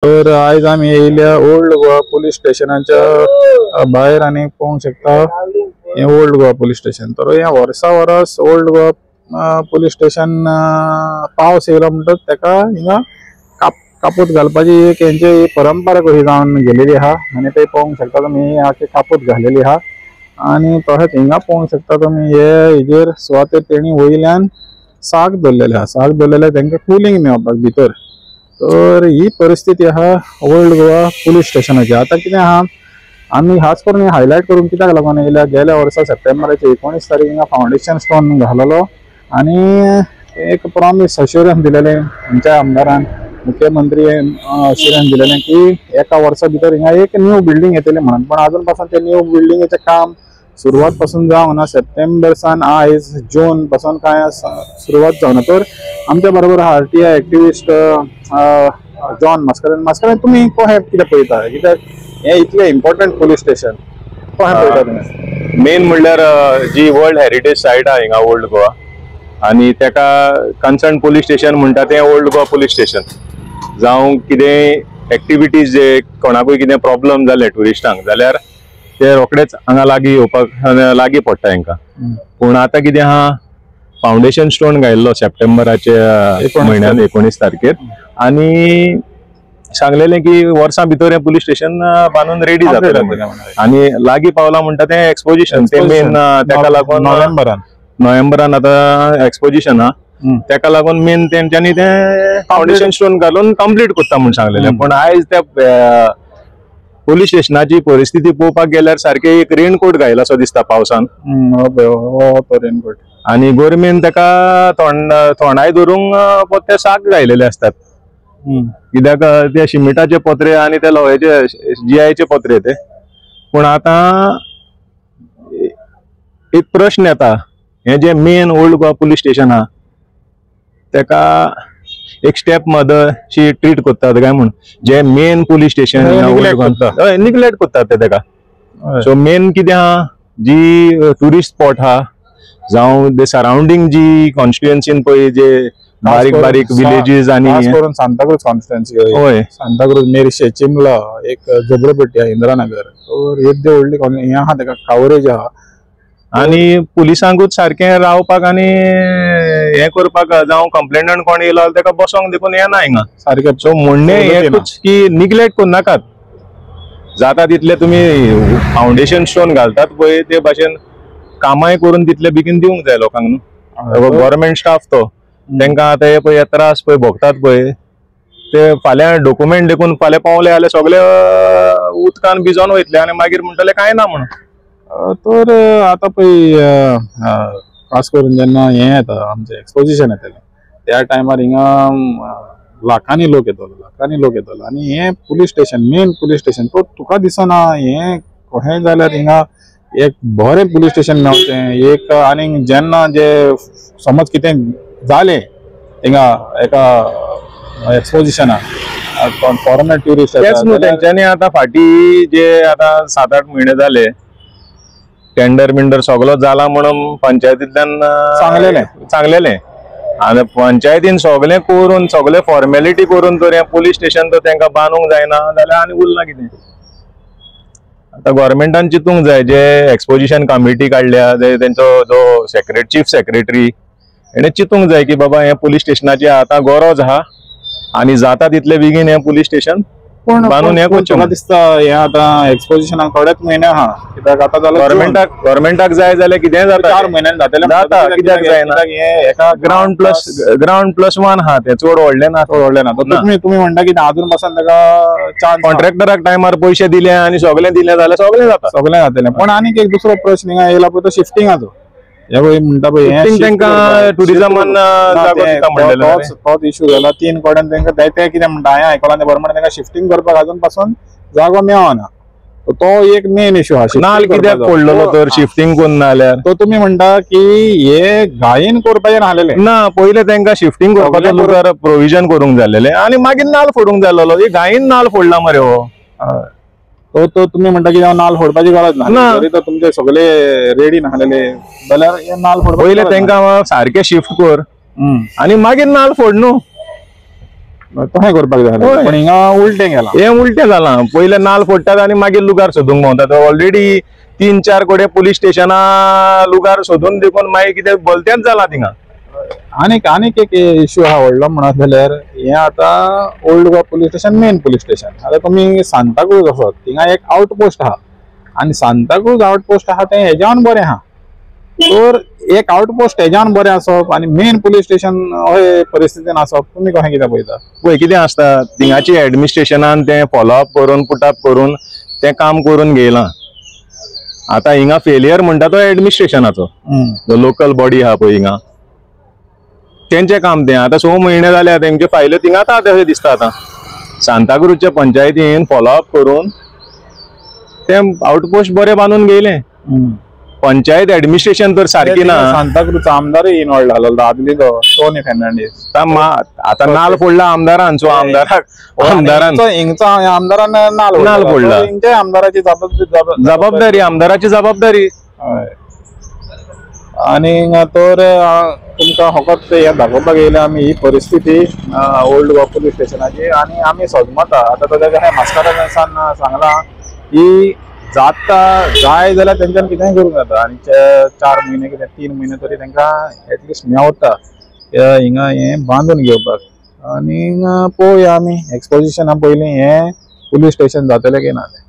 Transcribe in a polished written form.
तर आज आम्ही येयल्या ओल्ड गोवा पुलिस स्टेशनाच्या भायर आणि पळोवंक शकता हे ओल्ड गोवा पुलिस स्टेशन. तर हे वर्सा वरस ओल्ड गोवा पुलिस स्टेशन पावस येयलो म्हणटच तेका हिंगा कापूत घालपाची एक हेंची परंपरा कशी जावन गेलेली आहा आणि ते पळोवंक शकता तुम्ही आखी कापूत घालेली आहा. आणि तशेंच हिंगा पळोवंक शकता तुम्ही हे हेजेर सुवातेर तेणी वयल्यान साग दवरलेले आहा. साग दवरलेले तांकां कुलिंग मेळपाक भितर. तर ही परिस्थिती आहा ओल्ड गोवा पुलिस स्टेशनाची. आता कितें आहा आमी खास करून हायलायट करून कित्याक लागून येयल्या, गेल्या वर्सा सप्टेंबराच्या 19 तारीख हिंगा फाउंडेशन स्टोन घाललो आणि एक प्रॉमिस अश्युरन्स दिलेले आमच्या आमदारान, मुख्यमंत्री अश्युरन्स दिलेले की एका वर्सा भितर हिंगा एक न्यू बिल्डिंग येतली म्हणून. पण अजून पासून ते न्यू बिल्डिंगेचे काम सुरुवात पासून जावंक ना. सप्टेंबर सान आयज जून पासून काय सुरुवात जावना. तर आमच्या बरोबर आरटीआय एक्टिविस्ट जॉन मास्करेन तुम्ही कशें कितें पळयता, कित्याक हे इतले इम्पॉर्टंट पुलिस स्टेशन कशें पळयता तुम्ही? मेन म्हणल्यार जी वर्ल्ड हेरिटेज सायट आहा हिंगा ओल्ड गोवा आणि तेका कन्सर्न पुलिस स्टेशन म्हणटा ते ओल्ड गोवा पुलिस स्टेशन. जावं कितें एक्टिविटीज जे कोणाकूय कितें प्रॉब्लम जाले टुरिस्टांक जाल्यार ते रोखडेच हांगा लागीं येवपाक लागीं पडटा हांकां. पूण आतां कितें आहा फाउंडेशन स्टोन घायल्लो सप्टेंबराच्या म्हयन्यान 19 तारखेर आणि सांगलेलें की वर्सां भितर हें पुलीस स्टेशन बांदून रेडी जातलें आणि लागीं पावला म्हणटा तें एक्सपोजिशन. ते मेन तेका लागून नोव्हेंबरान आतां एक्सपोजिशन आहा तेका लागून मेन तेंच्यांनी तें फाउंडेशन स्टोन घालून कंप्लीट करता म्हूण सांगलेलें. पण आयज त्या पुलिस स्टेशनाची परिस्थिती पळोवपाक गेल्यार सारखे एक रेनकोट घायलासो दिसता पावसान. रेनकोट आणि गरमेन तेका थोंडाय धरूंक ते साग घायलेले असतात. कित्याक ते शिमिटाचे पत्रे आणि ते लोह्याचे GIचे पत्रे ते. पण आता एक प्रश्न येता, हे जे main old Goa police station आहा तेका एक स्टेप मदरशी ट्रीट करतात काय म्हणून जे मेन पुलिस स्टेशन निग्लेक्ट करतात ते तेका. सो मेन कितें आहा जी टुरिस्ट स्पॉट आहा जावं ते सराउंडिंग जी कॉन्स्टिट्युएन्सीन पळय जे बारीक बारीक विलेजीस आणि सांताक्रूज कॉन्स्टिट्युएन्सी, होय सांताक्रूज, मेर्शे, चिमला, एक झोपडपट्टी आहे इंद्रानगर, येद्यो व्हडली हे आहा तेका कावरेज आहा. आणि पुलिसांकूच सारखें रावपाक आणि हे करपाक जावं कंप्लेनंट कोण येयलो तेका बसोंक देखून येना हिंगा सारकें. सो म्हणणें हेच की निग्लेक्ट करूं नाकात. जाता तितले तुमी फाउंडेशन स्टोन घालतात पळय ते भाशेन कामाय करून तितले बेगीन दिवंक जाय लोकांक न्हू. गव्हर्नमेंट स्टाफ तो तांकां आतां हे पळय त्रास पळय भोगतात पळय ते फाल्यां डॉक्युमेंट देखून फाल्यां पावले जाल्यार सगळे उदकान भिजोन वयतले आणि मागीर म्हणटले काय ना म्हणून. तर आता पळय खास करून जेन्ना हे येता आमचें एक्सपोजिशन येतलें त्या टायमार हिंगा लाखांनी लोक येतलो आणि हे police station main police station तो तुका दिसना हे कशें जाल्यार हिंगा एक बरें पुलिस स्टेशन मेळचें एक. आनी जेन्ना जे समज कितें जालें हिंगा एका एक्सपोजिशनाक फॉरेनर ट्युरिस्ट तेंच्यांनी आतां फाटीं जे आतां 7-8 म्हयने जाले टेंडर बिंडर सगळो जाला म्हणून पंचायतींतल्यान सांगलेलें आणि पंचायतीन सगळें करून सगळे फॉर्मेलिटी करून तर हें पुलीस स्टेशन तर तांकां बांदूंक जायना जाल्यार आनी उरलां कितें. आतां गव्हर्मेंटान चिंतूंक जाय जे एक्सपोजिशन कमिटी काडल्या तेंचो जो चीफ सेक्रेटरी हेणें चिंतूंक जाय की बाबा हें पुलीस स्टेशनाची आतां गरज आहा आणि जाता तितले बेगीन हें पुलीस स्टेशन बांदून हें करचें. म्हाका दिसता हें आतां एक्सपोजिशनाक थोडेच म्हयने आहा कित्याक आतां जाल्यार गव्हर्मेंटाक जाय जाल्यार कितें जाता 4 म्हयन्यांनी जाता कित्याक जायना. एका ग्राउंड+1 आहा तें चड व्हडलें ना. तुम्ही म्हणटा की अजून पासून ताका चान्स कॉन्ट्रॅक्टराक टायमार पयशे दिले आणि सगळें दिलें जाल्यार सगळें जातलें. पण आनीक एक दुसरो प्रश्न हिंगा येयला पळय तो शिफ्टिंगाचो. हे पळय म्हणटा पळय तांकां टुरिजमान तोच इश्यू जाला. 3 कडेन तांकां ते कितें म्हणटा हांवें आयकलां गव्हर्मेंट तांकां शिफ्टिंग करपाक अजून पासून जागो मेळना. तो एक मेन इश्यू आहा. नाल कित्याक पडलेलो तर शिफ्टिंग करून ना जाल्यार तो तुमी म्हणटा की हे घाईन करपाचें नाहलेलें ना. पयलें तांकां शिफ्टिंग करपाचें प्रोविजन करूंक जाल्लेलें आणि मागीर नाल फोडूंक जाल्लो. ही घाईन नाल फोडला मरे हो. तो तुम्ही म्हणटा की नाल फोडपाची गरज ना जरी तर तुमचे सगळे रेडी नाहलेले जाल्यार हे नाल फोडपाक पयलें तांकां सारकें शिफ्ट कर आणि मागीर नाल फोड न्हू. तशें करपाक जाय होय. पण हिंगा उलटें गेलां. हे उलटें जालां. पयले नाल फोडटात आनी मागीर लुगार सोदूंक भोंवतात. ऑलरेडी 3-4 कोडे पुलीस स्टेशना लुगार सोदून देखून मागीर कितें भलतेंच जालां थिंगा. आनीक एक इश्यू आहा व्हडलो म्हणत जाल्यार हे आतां old Goa police station main police station. आतां तुमी सांताक्रूज वचत थिंगा एक आउटपोस्ट आहा आनी सांताक्रूज आउटपोस्ट आहा तें हेज्यावन बरें आहा. तर एक आउटपोस्ट हेज्यावन बरें आसप आनी मेन पुलीस स्टेशन अशे परिस्थितीन आसप तुमी कशें कितें पळयता? पळय कितें आसता थिंगाची एडमिनिस्ट्रेशनान तें फॉलोअप करून पुटअप करून तें काम करून घेयलां. आतां हिंगा फेलियर म्हणटा तो एडमिनिस्ट्रेशनाचो, जो लोकल बॉडी आहा पळय हिंगा तेंचें काम तें. आतां 6 म्हयने जाले तेंचे फायल्यो थिंगाच आहा अशें दिसता. आतां सांताक्रूजच्या पंचायतीन फॉलोअप करून तें आउटपोस्ट बरें बांदून घेयलें. पंचायत एडमिनिस्ट्रेशन तर सारकी ना. सांताक्रूजचो आमदारूय इनवॉल्ड जालो आदली तो टोनी फेर्नांडीस. आता नाल फोडला आमदारान. सो हिंगचो आमदारान नाल फोडला. हिंगच्या आमदाराची जबाबदारी आमदाराची जबाबदारी. आणि तर तुमकां फकत हे दाखोवपाक येयले आमी ही परिस्थिती ओल्ड गोवा पुलीस स्टेशनाची आनी आमी सजमता. आतां ताच्या मास्टरान सांगलां की जाय जाल्यार तेंच्यान कितेंय करूंक जाता आनी 4 म्हयने कितें 3 म्हयने तरी तांकां एटलिस्ट मेवता हिंगा हें बांदून घेवपाक. आनी पळोवया आमी एक्सपोजिशना पयलीं हें पुलीस स्टेशन जातलें की ना तें.